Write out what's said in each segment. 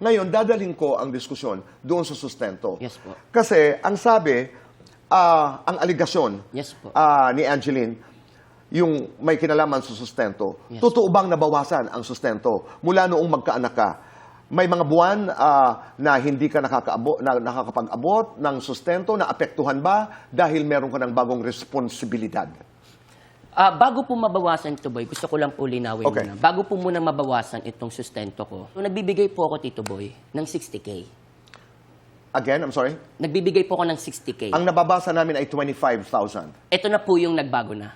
Ngayon, dadalhin ko ang diskusyon doon sa sustento. Yes po. Kasi, ang sabi, ang aligasyon Yes po. ni Angeline, yung may kinalaman sa sustento, Yes. totoo bang nabawasan ang sustento mula noong magkaanak ka? May mga buwan na hindi ka nakakapag-abot ng sustento, na apektuhan ba dahil meron ka ng bagong responsibilidad? Bago po mabawasan ito, Boy, gusto ko lang po linawin Okay. muna. Bago po muna mabawasan itong sustento ko, nagbibigay po ako, Tito Boy, ng 60K. Again, I'm sorry? Nagbibigay po ako ng 60K. Ang nababasa namin ay 25,000. Ito na po yung nagbago na.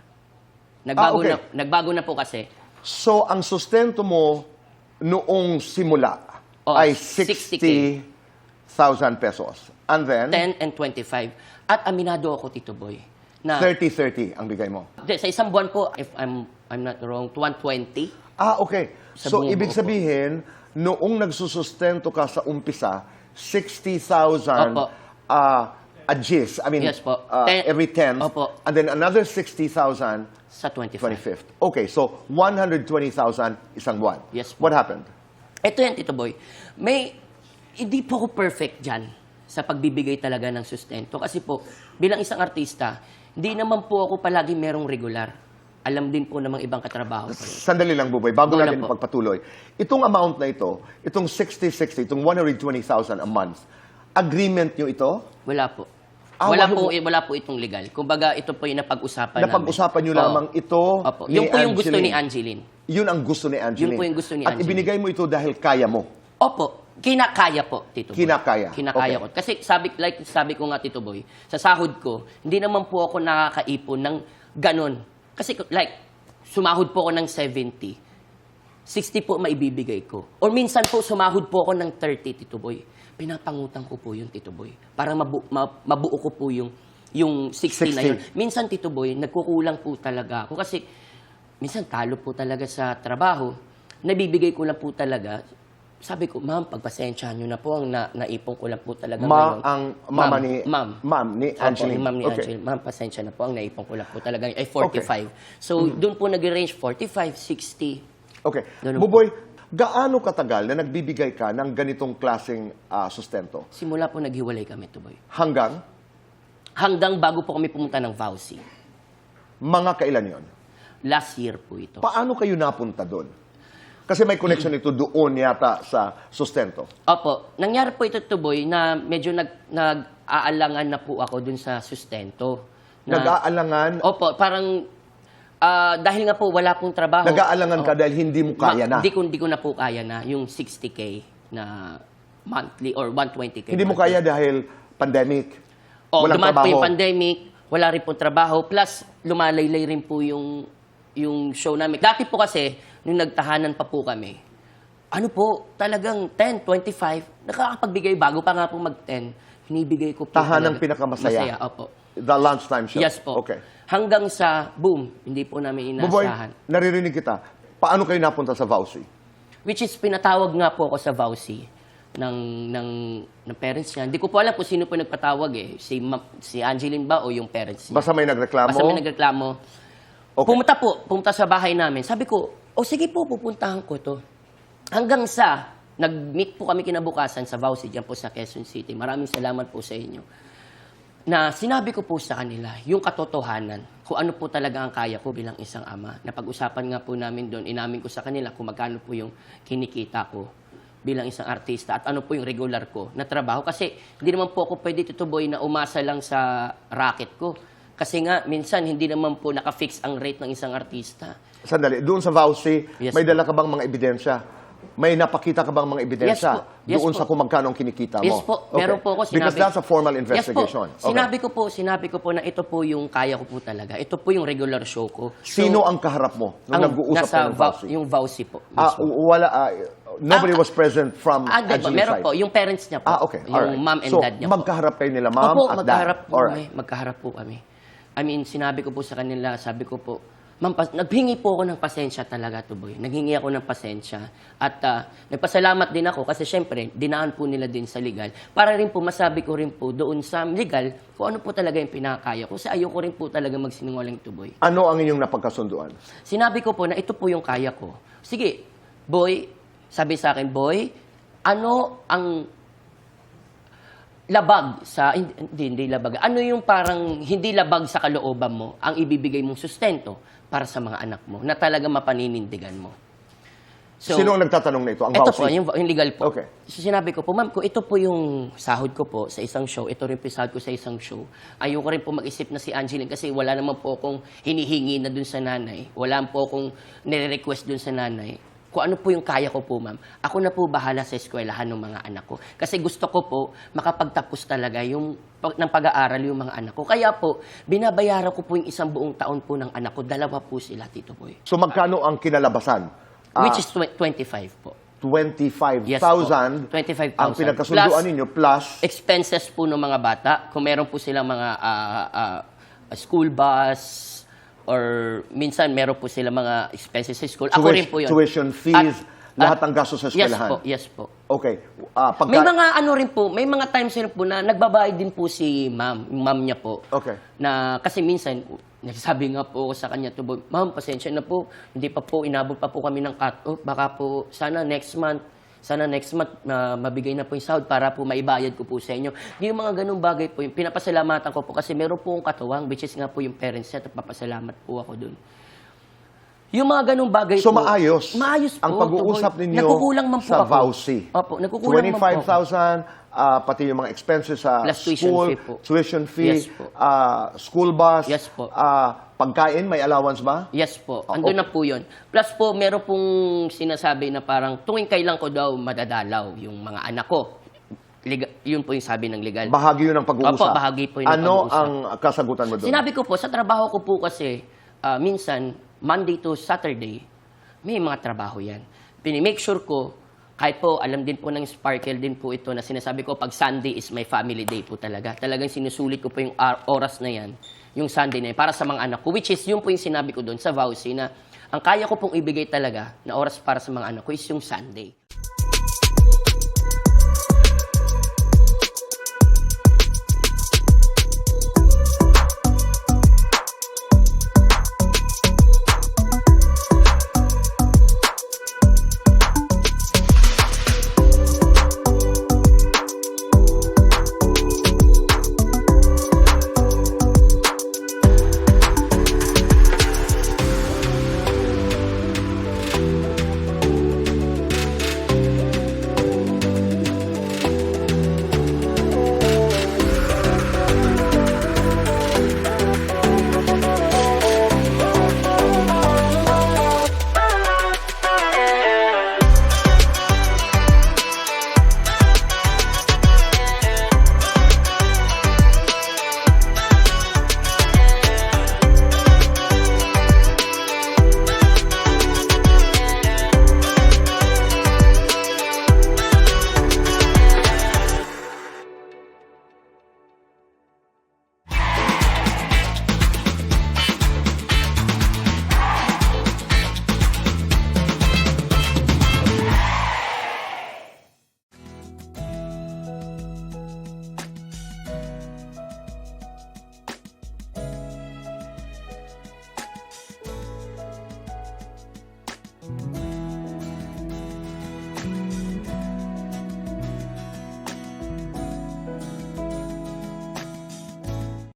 Okay. Nagbago na po kasi. So, ang sustento mo noong simula ay 60,000 pesos. And then, 10 and 25. At aminado ako, Tito Boy, na 30-30 ang bigay mo. sa isang buwan po, if I'm not wrong, 120. Okay. Sa So, buong ibig buo po. sabihin, noong nagsusustento ka sa umpisa, 60,000 Opo. a gist. I mean, Yes po. every 10th. Opo. And then another 60,000 Sa 25. 25th. Okay, so 120,000 isang buwan. Yes po. What happened? Ito yan, Tito Boy. Hindi po ako perfect dyan sa pagbibigay talaga ng sustento. Kasi po, bilang isang artista, hindi naman po ako palagi merong regular. Alam din po ng mga ibang katrabaho ko. Sandali lang, Buboy, bago Go natin lang po. pagpatuloy. Itong amount na ito, itong 60-60, itong 120,000 a month, agreement nyo ito? Wala po. wala Wala po itong legal. Kumbaga, ito po yung napag-usapan namin. Napag-usapan nyo lamang ito Opo. ni Yung po yung gusto ni Angeline. Angeline. Yun ang gusto ni Angeline. Yun po yung gusto ni At Angeline. ibinigay mo ito dahil kaya mo. Opo. Kinakaya po, Tito Boy. Kinakaya. Kinakaya Okay. ko. Kasi sabi ko nga, Tito Boy, sa sahod ko, hindi naman po ako nakakaipon ng ganon. Kasi sumahod po ako ng 70. 60 po maibibigay ko. Or minsan po, sumahod po ako ng 30, Tito Boy. Pinapangutang ko po yun, Tito Boy. Para mabuo ko po yung 60 na yun. 60. Minsan, Tito Boy, nagkukulang po talaga ako. Kasi minsan talo po talaga sa trabaho. Nabibigay ko lang po talaga. Sabi ko, ma'am, pagpasensyahan nyo na po, ang naipon ko lang po talaga ngayon. Ma'am ni Opo, Angeline. ma'am ni Okay. Angeline. Ma'am, pasensya na po, ang naipon ko lang po talaga ay 45. So, doon po nag-range 45, 60. Okay. Ganun Buboy, gaano katagal na nagbibigay ka ng ganitong klaseng sustento? Simula po naghiwalay kami, Tuboy. Hanggang Bago po kami pumunta ng Vauci. mga kailan yon? Last year po ito. Paano kayo napunta doon? Kasi may connection ito doon yata sa sustento. Opo. Nangyari po ito, Tuboy, na medyo nag-aalangan na po ako dun sa sustento. Nag-aalangan, Opo, parang dahil nga po wala pong trabaho. nag-aalangan ka dahil hindi mo kaya na. Hindi ko na po kaya na yung 60K na monthly or 120K. Hindi mo kaya dahil pandemic. Walang dumaan po trabaho. yung pandemic, wala rin po trabaho, plus lumalaylay rin po yung show namin. Dati po kasi, nung nagtahanan pa po kami, ano po, talagang 10, 25, nakakapagbigay bago pa nga po mag-10, hinibigay ko po. Tahanang talaga. pinakamasaya. Masaya, opo. The lunchtime show. Yes po. Okay. Hanggang sa, boom, hindi po namin Buboy, inaasahan. naririnig kita. Paano kayo napunta sa Vauci? Which is, pinatawag nga po ako sa Vauci ng parents niya. Hindi ko po alam kung sino po nagpatawag eh. Si Angeline ba o yung parents niya? Basta may nagreklamo? Basta may nagreklamo. Okay. Pumunta sa bahay namin. Sabi ko, sige po, pupuntahan ko to. Hanggang sa, nag-meet po kami kinabukasan sa Vauci, dyan po sa Quezon City. Maraming salamat po sa inyo. Na sinabi ko po sa kanila, yung katotohanan, kung ano po talaga ang kaya ko bilang isang ama. Napag-usapan nga po namin doon, inamin ko sa kanila kung magkano po yung kinikita ko bilang isang artista at ano po yung regular ko na trabaho. Kasi hindi naman po ako pwede, Tito Boy, na umasa lang sa racket ko. Kasi nga, minsan, hindi naman po nakafix ang rate ng isang artista. Sandali, doon sa Vauci, Yes may po. dala ka bang mga ebidensya? May napakita ka bang mga ebidensya Yes po. Yes doon po. sa kung magkano ang kinikita mo? Yes po, meron po ako sinabi. Because that's a formal investigation. Yes po. Sinabi ko po na ito po yung kaya ko po talaga. Ito po yung regular show ko. So, Sino ang kaharap mo nung nag-uusap nasa kayo ng Vauci? Yung Vauci po. mismo. Nobody was present from Di ba? Angeline's Meron side? po, yung parents niya po. Okay. Yung Alright. mom and So, dad niya po. magkaharap kayo nila, ma'am Opo, at dad. magkaharap po Alright. kami. Magkaharap po kami. I mean, sinabi ko po sa kanila, sabi ko po, ma'am, naghingi po ako ng pasensya talaga, Tuboy. Naghingi ako ng pasensya. At nagpasalamat din ako kasi syempre, dinaan po nila din sa legal. Para rin po, masabi ko rin po doon sa legal kung ano po talaga yung pinakakaya ko. Kasi ayoko rin po talaga magsinungaling, Tuboy. Ano ang inyong napagkasunduan? Sinabi ko po na ito po yung kaya ko. Sige, boy, sabi sa akin, boy, ano ang labag sa, hindi labag, ano yung parang hindi labag sa kalooban mo ang ibibigay mong sustento para sa mga anak mo na talaga mapaninindigan mo. Sino ang nagtatanong na ito? Ang Ito vouchy? po, yung legal po. Okay. So sinabi ko po, ma'am, kung ito po yung sahod ko po sa isang show, ito rin po yung sahod ko sa isang show, ayoko rin po mag-isip na si Angeline kasi wala naman po akong hinihingi na dun sa nanay. Wala po akong nire-request dun sa nanay. Kung ano po yung kaya ko po, ma'am, ako na po bahala sa eskwelahan ng mga anak ko. Kasi gusto ko po makapagtapos talaga yung ng pag-aaral yung mga anak ko. Kaya po, binabayaran ko po yung isang buong taon po ng anak ko. Dalawa po sila, Tito Boy. So magkano ang kinalabasan? Which is 25 po. 25,000 Yes po. 25,000. ang pinagkasunduan Plus, ninyo plus expenses po ng mga bata. Kung meron po silang mga school bus or minsan meron po silang mga expenses sa school. Ako rin po yun. tuition fees, lahat ng gastos sa Yes eskwelahan. po, yes po. Okay. May mga ano rin po, may mga times rin po na nagbabayad din po si ma'am, yung ma'am niya po. Okay. Na kasi minsan, nagsasabi nga po ako sa kanya, ma'am, pasensya na po, hindi pa po, inabot pa po kami ng cut-off. Baka po, sana next month mabigay na po yung sahod para po maibayad ko po sa inyo. Yung mga ganung bagay po, yung pinapasalamatan ko po kasi meron po akong katuwang, which is nga po yung parents niya, at papasalamat po ako dun. Yung mga ganung bagay So po. maayos. Maayos po. Ang pag-uusap Tuboy. ninyo Nagkukulang man po sa ako. vouchy. Opo, nagkukulang man po ako. 25,000, pati yung mga expenses sa Plus tuition school, fee po. tuition fee, Yes po. school bus, Yes po. pagkain, may allowance ba? Yes po. Oh, Andun okay. na po yun. Plus po, meron pong sinasabi na parang tuwing kailan ko daw madadalaw yung mga anak ko. Yun po yung sabi ng legal. Bahagi yun ng pag-uusap. Opo, bahagi po yun ng Ano pag-uusap. ang kasagutan mo doon? Sinabi ko po, sa trabaho ko po kasi, minsan, Monday to Saturday, may mga trabaho yan. Pinimake sure ko, kahit po, alam din po ng Sparkle din po ito na sinasabi ko, pag Sunday is my family day po talaga. Talagang sinusulit ko po yung oras na yan, yung Sunday na yan, para sa mga anak ko. Which is, yun po yung sinabi ko doon sa vouchy na ang kaya ko pong ibigay talaga na oras para sa mga anak ko is yung Sunday.